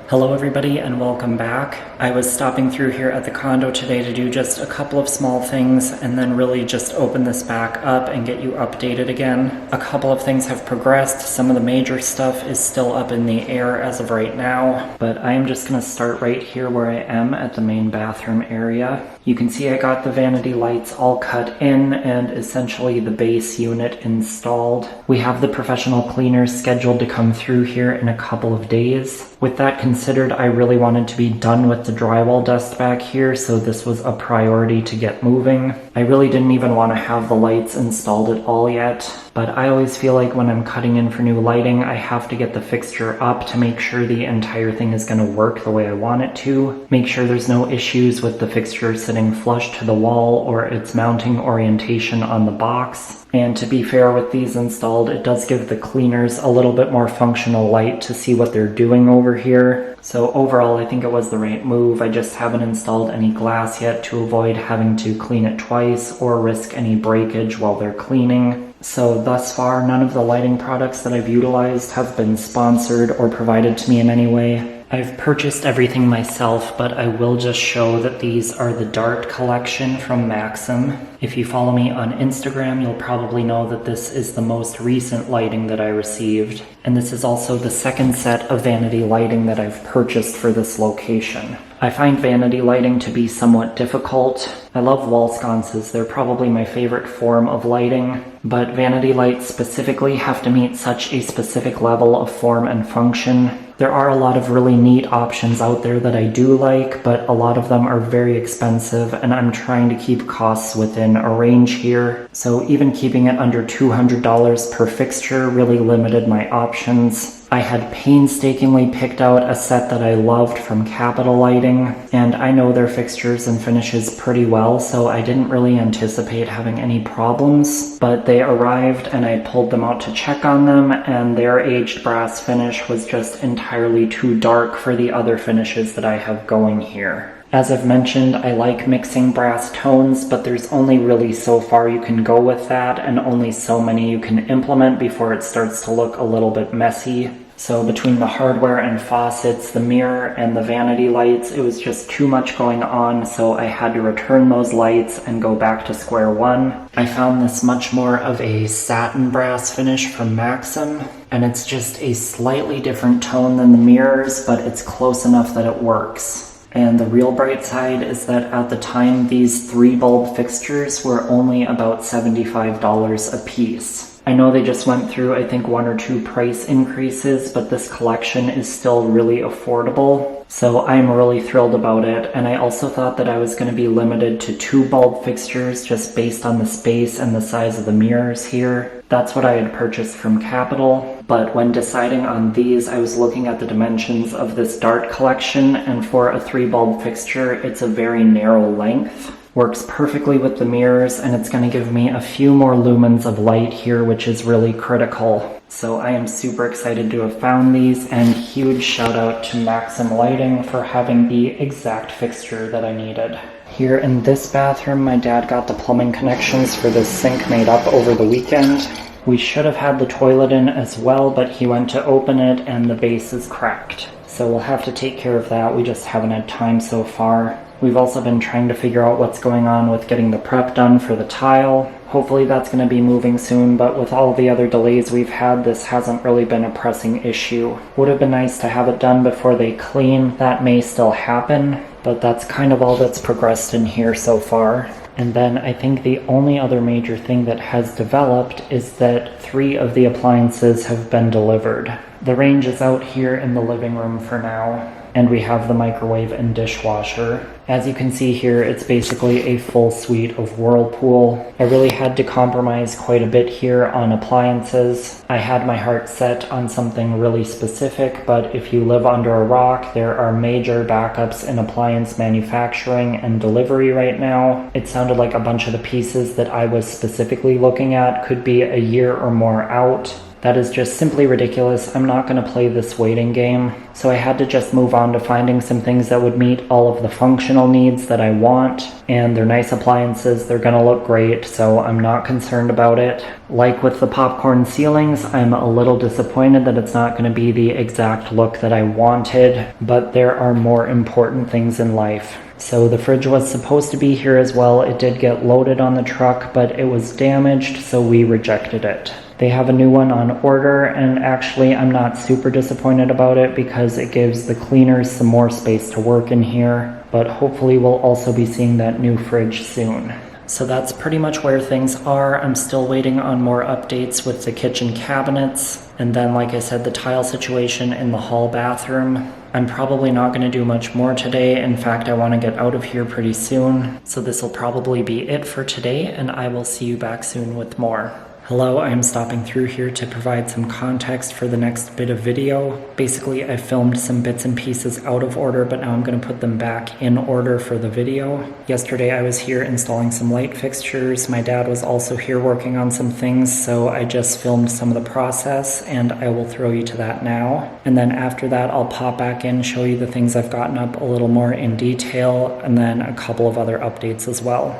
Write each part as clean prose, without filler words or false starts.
Hello everybody and welcome back. I was stopping through here at the condo today to do just a couple of small things and then really just open this back up and get you updated again. A couple of things have progressed. Some of the major stuff is still up in the air as of right now, but I am just going to start right here where I am at the main bathroom area. You can see I got the vanity lights all cut in and essentially the base unit installed. We have the professional cleaners scheduled to come through here in a couple of days. With that considered, I really wanted to be done with the drywall dust back here, so this was a priority to get moving. I really didn't even want to have the lights installed at all yet, but I always feel like when I'm cutting in for new lighting, I have to get the fixture up to make sure the entire thing is going to work the way I want it to. Make sure there's no issues with the fixture sitting flush to the wall or its mounting orientation on the box. And to be fair, with these installed, it does give the cleaners a little bit more functional light to see what they're doing over here. So overall, I think it was the right move. I just haven't installed any glass yet to avoid having to clean it twice or risk any breakage while they're cleaning. So thus far, none of the lighting products that I've utilized have been sponsored or provided to me in any way. I've purchased everything myself, but I will just show that these are the Dart collection from Maxim. If you follow me on Instagram, you'll probably know that this is the most recent lighting that I received. And this is also the second set of vanity lighting that I've purchased for this location. I find vanity lighting to be somewhat difficult. I love wall sconces, they're probably my favorite form of lighting, but vanity lights specifically have to meet such a specific level of form and function. There are a lot of really neat options out there that I do like, but a lot of them are very expensive, and I'm trying to keep costs within a range here. So even keeping it under $200 per fixture really limited my options. I had painstakingly picked out a set that I loved from Capital Lighting, and I know their fixtures and finishes pretty well, so I didn't really anticipate having any problems. But they arrived and I pulled them out to check on them, and their aged brass finish was just entirely too dark for the other finishes that I have going here. As I've mentioned, I like mixing brass tones, but there's only really so far you can go with that, and only so many you can implement before it starts to look a little bit messy. So between the hardware and faucets, the mirror, and the vanity lights, it was just too much going on, so I had to return those lights and go back to square one. I found this much more of a satin brass finish from Maxim, and it's just a slightly different tone than the mirrors, but it's close enough that it works. And the real bright side is that at the time, these 3 bulb fixtures were only about $75 a piece. I know they just went through, I think, 1 or 2 price increases, but this collection is still really affordable. So I'm really thrilled about it, and I also thought that I was going to be limited to 2 bulb fixtures just based on the space and the size of the mirrors here. That's what I had purchased from Capital, but when deciding on these, I was looking at the dimensions of this Dart collection, and for a 3 bulb fixture, it's a very narrow length. Works perfectly with the mirrors, and it's going to give me a few more lumens of light here, which is really critical. So I am super excited to have found these, and huge shout out to Maxim Lighting for having the exact fixture that I needed. Here in this bathroom, my dad got the plumbing connections for this sink made up over the weekend. We should have had the toilet in as well, but he went to open it and the base is cracked. So we'll have to take care of that. We just haven't had time so far. We've also been trying to figure out what's going on with getting the prep done for the tile. Hopefully that's going to be moving soon, but with all the other delays we've had, this hasn't really been a pressing issue. Would have been nice to have it done before they clean. That may still happen, but that's kind of all that's progressed in here so far. And then I think the only other major thing that has developed is that 3 of the appliances have been delivered. The range is out here in the living room for now, and we have the microwave and dishwasher. As you can see here, it's basically a full suite of Whirlpool. I really had to compromise quite a bit here on appliances. I had my heart set on something really specific, but if you live under a rock, there are major backups in appliance manufacturing and delivery right now. It sounded like a bunch of the pieces that I was specifically looking at could be a year or more out. That is just simply ridiculous. I'm not going to play this waiting game. So I had to just move on to finding some things that would meet all of the functional needs that I want. And they're nice appliances. They're going to look great, so I'm not concerned about it. Like with the popcorn ceilings, I'm a little disappointed that it's not going to be the exact look that I wanted, but there are more important things in life. So the fridge was supposed to be here as well. It did get loaded on the truck, but it was damaged, so we rejected it. They have a new one on order, and actually I'm not super disappointed about it because it gives the cleaners some more space to work in here, but hopefully we'll also be seeing that new fridge soon. So that's pretty much where things are. I'm still waiting on more updates with the kitchen cabinets, and then like I said, the tile situation in the hall bathroom. I'm probably not going to do much more today. In fact, I want to get out of here pretty soon. So this will probably be it for today, and I will see you back soon with more. Hello, I'm stopping through here to provide some context for the next bit of video. Basically, I filmed some bits and pieces out of order, but now I'm going to put them back in order for the video. Yesterday, I was here installing some light fixtures. My dad was also here working on some things, so I just filmed some of the process, and I will throw you to that now. And then after that, I'll pop back in, show you the things I've gotten up a little more in detail, and then a couple of other updates as well.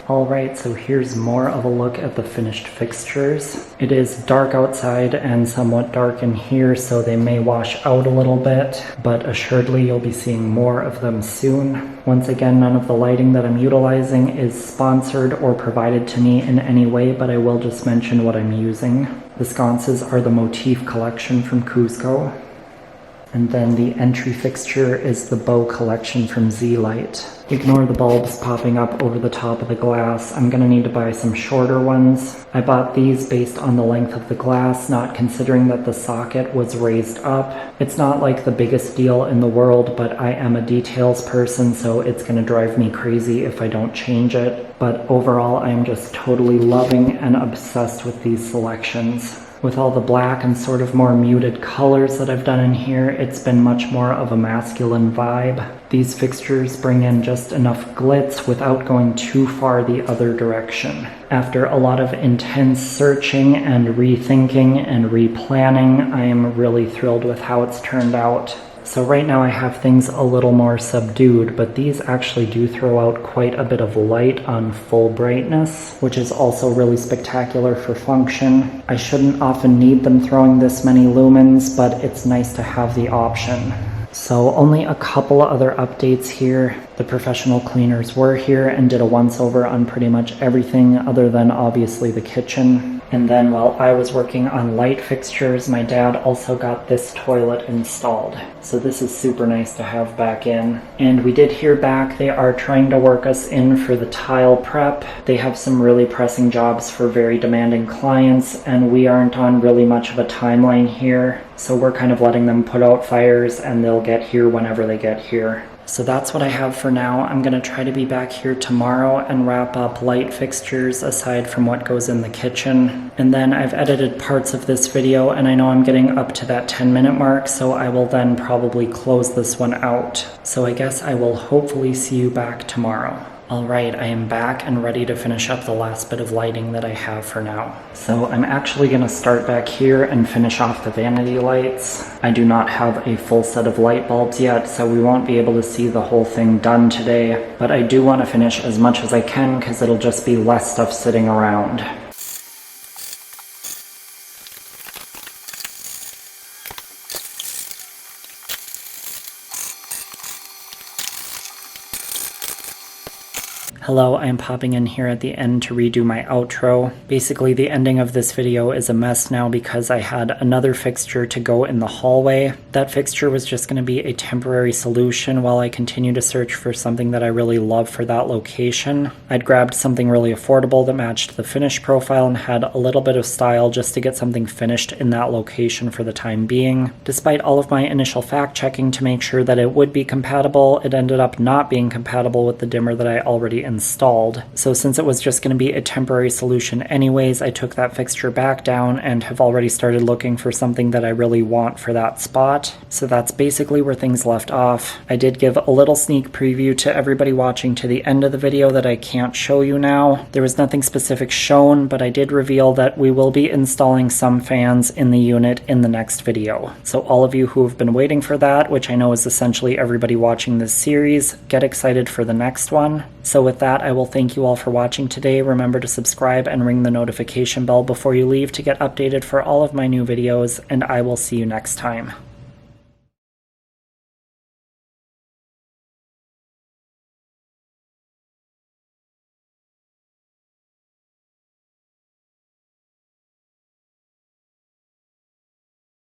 Alright, so here's more of a look at the finished fixtures. It is dark outside and somewhat dark in here, so they may wash out a little bit, but assuredly you'll be seeing more of them soon. Once again, none of the lighting that I'm utilizing is sponsored or provided to me in any way, but I will just mention what I'm using. The sconces are the Motif collection from Cusco. And then the entry fixture is the bow collection from Z-Lite. Ignore the bulbs popping up over the top of the glass. I'm gonna need to buy some shorter ones. I bought these based on the length of the glass, not considering that the socket was raised up. It's not like the biggest deal in the world, but I am a details person, so it's gonna drive me crazy if I don't change it. But overall, I am just totally loving and obsessed with these selections. With all the black and sort of more muted colors that I've done in here, it's been much more of a masculine vibe. These fixtures bring in just enough glitz without going too far the other direction. After a lot of intense searching and rethinking and replanning, I am really thrilled with how it's turned out. So right now I have things a little more subdued, but these actually do throw out quite a bit of light on full brightness, which is also really spectacular for function. I shouldn't often need them throwing this many lumens, but it's nice to have the option. So only a couple of other updates here. The professional cleaners were here and did a once-over on pretty much everything other than obviously the kitchen. And then while I was working on light fixtures, my dad also got this toilet installed. So this is super nice to have back in. And we did hear back they are trying to work us in for the tile prep. They have some really pressing jobs for very demanding clients, and we aren't on really much of a timeline here. So we're kind of letting them put out fires and they'll get here whenever they get here. So that's what I have for now. I'm going to try to be back here tomorrow and wrap up light fixtures aside from what goes in the kitchen. And then I've edited parts of this video and I know I'm getting up to that 10-minute mark, so I will then probably close this one out. So I guess I will hopefully see you back tomorrow. Alright, I am back and ready to finish up the last bit of lighting that I have for now. So I'm actually going to start back here and finish off the vanity lights. I do not have a full set of light bulbs yet, so we won't be able to see the whole thing done today, but I do want to finish as much as I can because it'll just be less stuff sitting around. Hello, I am popping in here at the end to redo my outro. Basically, the ending of this video is a mess now because I had another fixture to go in the hallway. That fixture was just going to be a temporary solution while I continue to search for something that I really love for that location. I'd grabbed something really affordable that matched the finish profile and had a little bit of style just to get something finished in that location for the time being. Despite all of my initial fact checking to make sure that it would be compatible, it ended up not being compatible with the dimmer that I already installed. So since it was just going to be a temporary solution anyways, I took that fixture back down and have already started looking for something that I really want for that spot. So that's basically where things left off. I did give a little sneak preview to everybody watching to the end of the video that I can't show you now. There was nothing specific shown, but I did reveal that we will be installing some fans in the unit in the next video. So all of you who have been waiting for that, which I know is essentially everybody watching this series, get excited for the next one. So with that, I will thank you all for watching today. Remember to subscribe and ring the notification bell before you leave to get updated for all of my new videos, and I will see you next time.